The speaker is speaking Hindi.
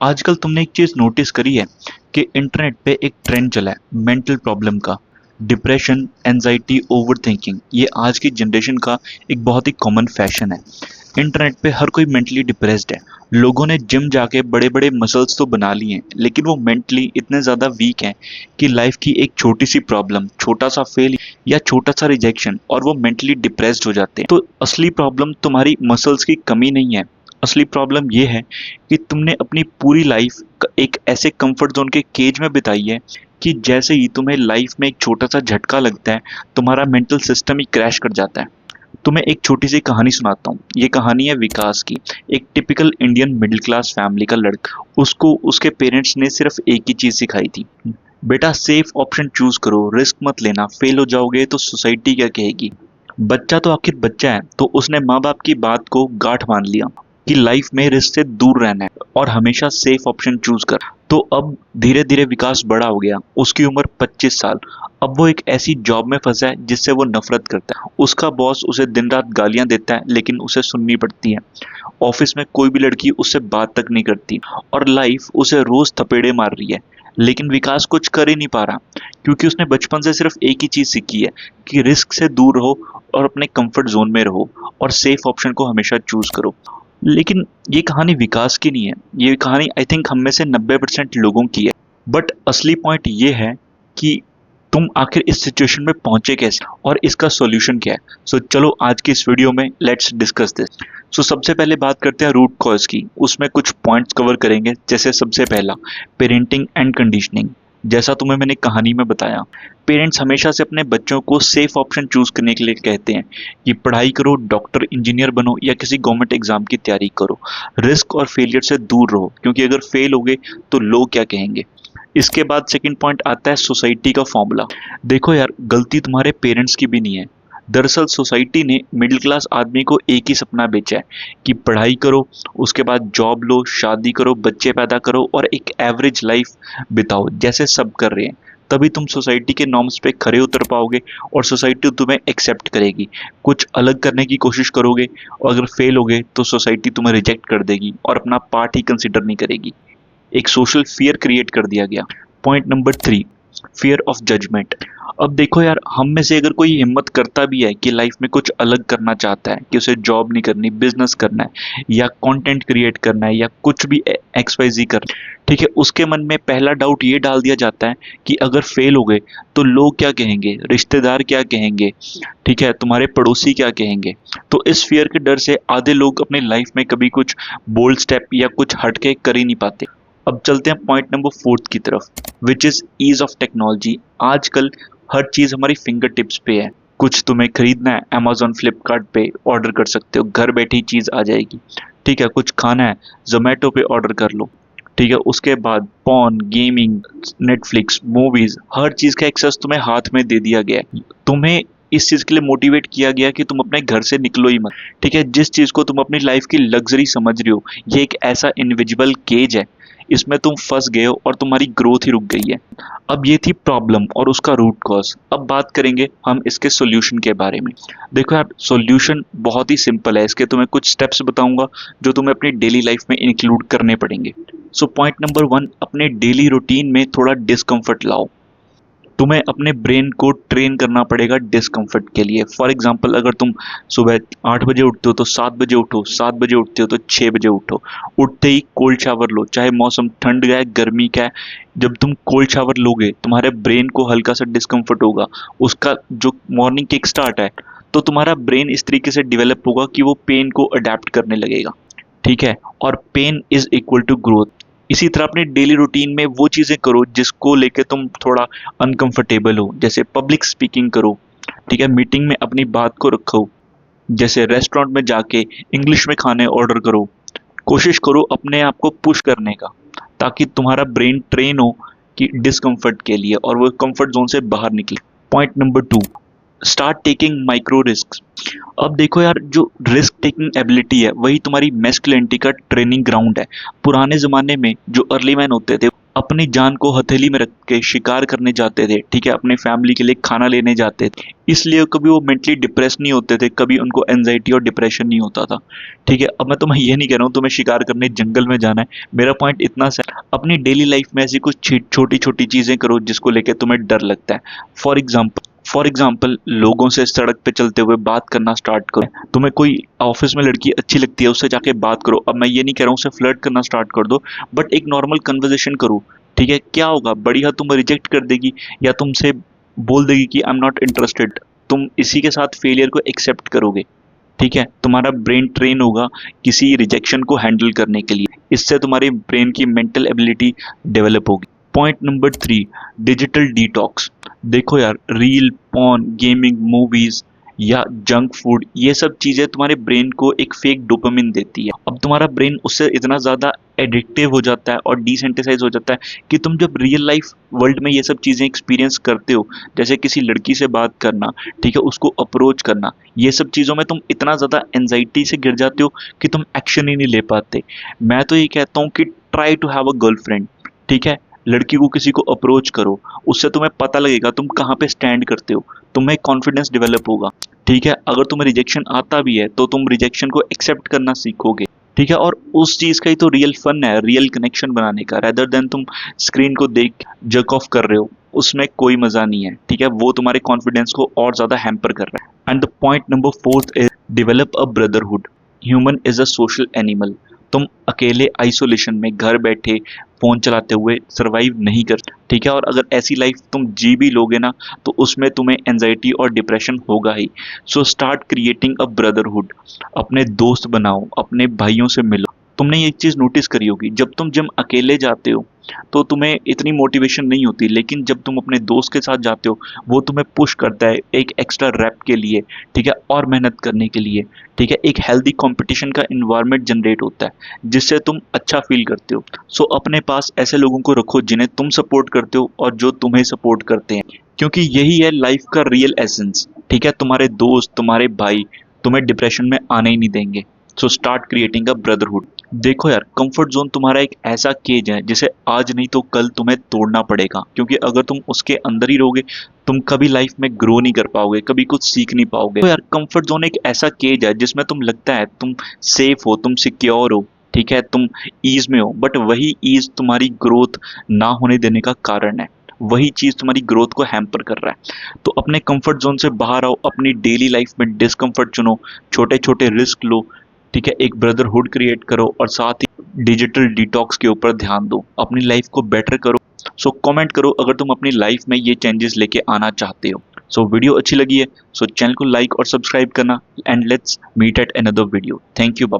आजकल तुमने एक चीज नोटिस करी है कि इंटरनेट पे एक ट्रेंड चला है मेंटल प्रॉब्लम का। डिप्रेशन, एंजाइटी, ओवरथिंकिंग, ये आज की जनरेशन का एक बहुत ही कॉमन फैशन है। इंटरनेट पे हर कोई मेंटली डिप्रेस्ड है। लोगों ने जिम जाके बड़े बड़े मसल्स तो बना लिए हैं, लेकिन वो मेंटली इतने ज्यादा वीक हैं कि लाइफ की एक छोटी सी प्रॉब्लम, छोटा सा फेल या छोटा सा रिजेक्शन और वो मेंटली डिप्रेस्ड हो जाते हैं। तो असली प्रॉब्लम तुम्हारी मसल्स की कमी नहीं है। असली प्रॉब्लम ये है कि तुमने अपनी पूरी लाइफ एक ऐसे कंफर्ट जोन के केज में बिताई है कि जैसे ही तुम्हें लाइफ में एक छोटा सा झटका लगता है, तुम्हारा मेंटल सिस्टम ही क्रैश कर जाता है। तुम्हें एक छोटी सी कहानी सुनाता हूँ। ये कहानी है विकास की। एक typical Indian middle class family का लड़का। उसको उसके पेरेंट्स ने सिर्फ एक ही चीज सिखाई थी, बेटा सेफ ऑप्शन चूज करो, रिस्क मत लेना, फेल हो जाओगे तो सोसाइटी क्या कहेगी। बच्चा तो आखिर बच्चा है, तो उसने माँ बाप की बात को गांठ मान लिया कि लाइफ में रिस्क से दूर रहना है और हमेशा सेफ ऑप्शन चूज कर। तो अब धीरे धीरे विकास बड़ा हो गया। उसकी उम्र 25 साल। अब वो एक ऐसी जॉब में फंसा है जिससे वो नफरत करता है। उसका बॉस उसे दिन रात गालियां देता है, लेकिन उसे सुननी पड़ती है। ऑफिस में कोई भी लड़की उससे बात तक नहीं करती और लाइफ उसे रोज थपेड़े मार रही है। लेकिन विकास कुछ कर ही नहीं पा रहा, क्योंकि उसने बचपन से सिर्फ एक ही चीज सीखी है कि रिस्क से दूर रहो और अपने कंफर्ट जोन में रहो और सेफ ऑप्शन को हमेशा चूज करो। लेकिन ये कहानी विकास की नहीं है, ये कहानी आई थिंक हम में से 90% लोगों की है। बट असली पॉइंट ये है कि तुम आखिर इस सिचुएशन में पहुंचे कैसे और इसका सॉल्यूशन क्या है। सो चलो आज की इस वीडियो में लेट्स डिस्कस दिस। सो सबसे पहले बात करते हैं रूट कॉज की। उसमें कुछ पॉइंट्स कवर करेंगे, जैसे सबसे पहला पेरेंटिंग एंड कंडीशनिंग। जैसा तुम्हें मैंने कहानी में बताया, पेरेंट्स हमेशा से अपने बच्चों को सेफ ऑप्शन चूज करने के लिए कहते हैं कि पढ़ाई करो, डॉक्टर इंजीनियर बनो या किसी गवर्नमेंट एग्जाम की तैयारी करो। रिस्क और फेलियर से दूर रहो, क्योंकि अगर फेल हो गए तो लोग क्या कहेंगे। इसके बाद सेकंड पॉइंट आता है सोसाइटी का फॉर्मूला। देखो यार, गलती तुम्हारे पेरेंट्स की भी नहीं है। दरअसल सोसाइटी ने मिडिल क्लास आदमी को एक ही सपना बेचा है कि पढ़ाई करो, उसके बाद जॉब लो, शादी करो, बच्चे पैदा करो और एक एवरेज लाइफ बिताओ जैसे सब कर रहे हैं। तभी तुम सोसाइटी के नॉर्म्स पे खरे उतर पाओगे और सोसाइटी तुम्हें एक्सेप्ट करेगी। कुछ अलग करने की कोशिश करोगे और अगर फेल होगे तो सोसाइटी तुम्हें रिजेक्ट कर देगी और अपना पार्ट ही कंसिडर नहीं करेगी। एक सोशल फियर क्रिएट कर दिया गया। Point number 3, fear of judgement. अब देखो यार, हम में से अगर कोई हिम्मत करता भी है कि लाइफ में कुछ अलग करना चाहता है, कि उसे जॉब नहीं करनी, बिजनेस करना है या कंटेंट क्रिएट करना है या कुछ भी XYZ करना है, ठीक है, उसके मन में पहला डाउट ये डाल दिया जाता है कि अगर फेल हो गए तो लोग क्या कहेंगे, रिश्तेदार क्या कहेंगे, ठीक है, तुम्हारे पड़ोसी क्या कहेंगे। तो इस फियर के डर से आधे लोग अपनी लाइफ में कभी कुछ बोल्ड स्टेप या कुछ हटके कर ही नहीं पाते। अब चलते हैं पॉइंट नंबर 4 की तरफ, which is ease of technology. आजकल हर चीज हमारी फिंगर टिप्स पे है। कुछ तुम्हें खरीदना है, अमेजोन फ्लिपकार्ट पे ऑर्डर कर सकते हो, घर बैठी चीज आ जाएगी। ठीक है, कुछ खाना है, जोमेटो पे ऑर्डर कर लो। ठीक है, उसके बाद पॉन, गेमिंग, नेटफ्लिक्स, मूवीज, हर चीज का एक्सेस तुम्हें हाथ में दे दिया गया है। तुम्हें इस चीज के लिए मोटिवेट किया गया कि तुम अपने घर से निकलो ही मत। ठीक है, जिस चीज को तुम अपनी लाइफ की लग्जरी समझ रहे हो, ये एक ऐसा इनविजिबल केज है, इसमें तुम फंस गए हो और तुम्हारी ग्रोथ ही रुक गई है। अब ये थी प्रॉब्लम और उसका रूट कॉज। अब बात करेंगे हम इसके सॉल्यूशन के बारे में। देखो यार, सॉल्यूशन बहुत ही सिंपल है। इसके तुम्हें कुछ स्टेप्स बताऊंगा जो तुम्हें अपनी डेली लाइफ में इंक्लूड करने पड़ेंगे। सो पॉइंट नंबर 1, अपने डेली रूटीन में थोड़ा डिस्कम्फर्ट लाओ। तुम्हें अपने ब्रेन को ट्रेन करना पड़ेगा डिस्कम्फर्ट के लिए। फॉर एग्जाम्पल, अगर तुम सुबह 8 बजे उठते हो तो 7 बजे उठो, 7 बजे उठते हो तो 6 बजे उठो। उठते ही कोल्ड शावर लो, चाहे मौसम ठंड का है, गर्मी का है। जब तुम कोल्ड शावर लोगे, तुम्हारे ब्रेन को हल्का सा डिस्कम्फर्ट होगा। उसका जो मॉर्निंग किक स्टार्ट है, तो तुम्हारा ब्रेन इस तरीके से डेवलप होगा कि वो पेन को अडेप्ट करने लगेगा। ठीक है, और pain is equal to growth. इसी तरह अपने डेली रूटीन में वो चीजें करो जिसको लेके तुम थोड़ा अनकंफर्टेबल हो, जैसे पब्लिक स्पीकिंग करो। ठीक है, मीटिंग में अपनी बात को रखो, जैसे रेस्टोरेंट में जाके इंग्लिश में खाने ऑर्डर करो। कोशिश करो अपने आप को पुश करने का, ताकि तुम्हारा ब्रेन ट्रेन हो कि डिस्कम्फर्ट के लिए और वो कंफर्ट जोन से बाहर निकले। Point number 2, start taking micro risk. अब देखो यार, जो रिस्क टेकिंग एबिलिटी है वही तुम्हारी मैस्कुलिनिटी का ट्रेनिंग ग्राउंड है। पुराने जमाने में जो अर्ली मैन होते थे, अपनी जान को हथेली में रख के शिकार करने जाते थे, ठीक है, अपने फैमिली के लिए खाना लेने जाते थे, इसलिए कभी वो मेंटली डिप्रेस नहीं होते थे, कभी उनको एंजाइटी और डिप्रेशन नहीं होता था। ठीक है, अब मैं तुम्हें ये नहीं कह रहा हूँ तुम्हें शिकार करने जंगल में जाना है, मेरा पॉइंट इतना सा है, अपनी डेली लाइफ में ऐसी कुछ छोटी छोटी चीजें करो जिसको लेके तुम्हें डर लगता है। फॉर एग्जाम्पल लोगों से सड़क पे चलते हुए बात करना स्टार्ट करो। तुम्हें कोई ऑफिस में लड़की अच्छी लगती है, उससे जाके बात करो। अब मैं ये नहीं कह रहा हूँ उससे फ्लर्ट करना स्टार्ट कर दो, बट एक नॉर्मल कन्वर्सेशन करो। ठीक है, क्या होगा, बढ़िया तुम रिजेक्ट कर देगी या तुमसे बोल देगी कि आई एम नॉट इंटरेस्टेड, तुम इसी के साथ फेलियर को एक्सेप्ट करोगे। ठीक है, तुम्हारा ब्रेन ट्रेन होगा किसी रिजेक्शन को हैंडल करने के लिए, इससे तुम्हारी ब्रेन की मेंटल एबिलिटी डेवलप होगी। Point number 3, digital detox. देखो यार, रील, पॉर्न, गेमिंग, मूवीज या जंक फूड, ये सब चीजें तुम्हारे ब्रेन को एक फेक डोपामिन देती है। अब तुम्हारा ब्रेन उससे इतना ज्यादा एडिक्टिव हो जाता है और डिसेंटिसाइज हो जाता है कि तुम जब रियल लाइफ वर्ल्ड में ये सब चीजें एक्सपीरियंस करते हो, जैसे किसी लड़की से बात करना, ठीक है, उसको अप्रोच करना, ये सब चीजों में तुम इतना ज्यादा एंजाइटी से गिर जाते हो कि तुम एक्शन ही नहीं ले पाते। मैं तो ये कहता हूँ कि try to have a girlfriend. ठीक है, लड़की को किसी को अप्रोच करो, उससे तुम्हें पता लगेगा तुम कहाँ पे स्टैंड करते हो, तुम्हें कॉन्फिडेंस डेवलप होगा। ठीक है, अगर तुम्हें रिजेक्शन आता भी है तो तुम रिजेक्शन को एक्सेप्ट करना सीखोगे। ठीक है, और उस चीज का ही तो रियल फन है, रियल कनेक्शन बनाने का, रेदर देन तुम स्क्रीन को देख जर्क ऑफ कर रहे हो, उसमें कोई मजा नहीं है। ठीक है, वो तुम्हारे कॉन्फिडेंस को और ज्यादा हैम्पर कर रहा है। And the point number 4 is develop a brotherhood. Human is a social animal. तुम अकेले आइसोलेशन में घर बैठे फोन चलाते हुए सरवाइव नहीं कर। ठीक है, और अगर ऐसी लाइफ तुम जी भी लोगे ना, तो उसमें तुम्हें एंजाइटी और डिप्रेशन होगा ही। So start creating a brotherhood. अपने दोस्त बनाओ, अपने भाइयों से मिलो। तुमने ये चीज नोटिस करी होगी, जब तुम जिम अकेले जाते हो तो तुम्हें इतनी मोटिवेशन नहीं होती, लेकिन जब तुम अपने दोस्त के साथ जाते हो, वो तुम्हें पुश करता है एक एक्स्ट्रा रैप के लिए। ठीक है, और मेहनत करने के लिए। ठीक है, एक हेल्दी कंपटीशन का इन्वायरमेंट जनरेट होता है जिससे तुम अच्छा फील करते हो। सो अपने पास ऐसे लोगों को रखो जिन्हें तुम सपोर्ट करते हो और जो तुम्हें सपोर्ट करते हैं, क्योंकि यही है लाइफ का रियल एसेंस। ठीक है, तुम्हारे दोस्त, तुम्हारे भाई तुम्हें डिप्रेशन में आने ही नहीं देंगे। सो स्टार्ट क्रिएटिंग अ ब्रदरहुड। देखो यार, कंफर्ट जोन तुम्हारा एक ऐसा केज है जिसे आज नहीं तो कल तुम्हें तोड़ना पड़ेगा, क्योंकि अगर तुम उसके अंदर ही रहोगे तुम कभी लाइफ में ग्रो नहीं कर पाओगे, कभी कुछ सीख नहीं पाओगे। तो यार, कंफर्ट जोन एक ऐसा केज है जिसमें तुम लगता है तुम सेफ हो, तुम सिक्योर हो, ठीक है, तुम ईज में हो, बट वही ईज तुम्हारी ग्रोथ ना होने देने का कारण है। वही चीज तुम्हारी ग्रोथ को हैम्पर कर रहा है। तो अपने कंफर्ट जोन से बाहर आओ, अपनी डेली लाइफ में डिस्कंफर्ट चुनो, छोटे छोटे रिस्क लो। ठीक है, एक ब्रदरहुड क्रिएट करो और साथ ही डिजिटल डिटॉक्स के ऊपर ध्यान दो, अपनी लाइफ को बेटर करो। सो कमेंट करो अगर तुम अपनी लाइफ में ये चेंजेस लेके आना चाहते हो। सो वीडियो अच्छी लगी है, सो चैनल को लाइक और सब्सक्राइब करना, and let's meet at another video. Thank you, bye.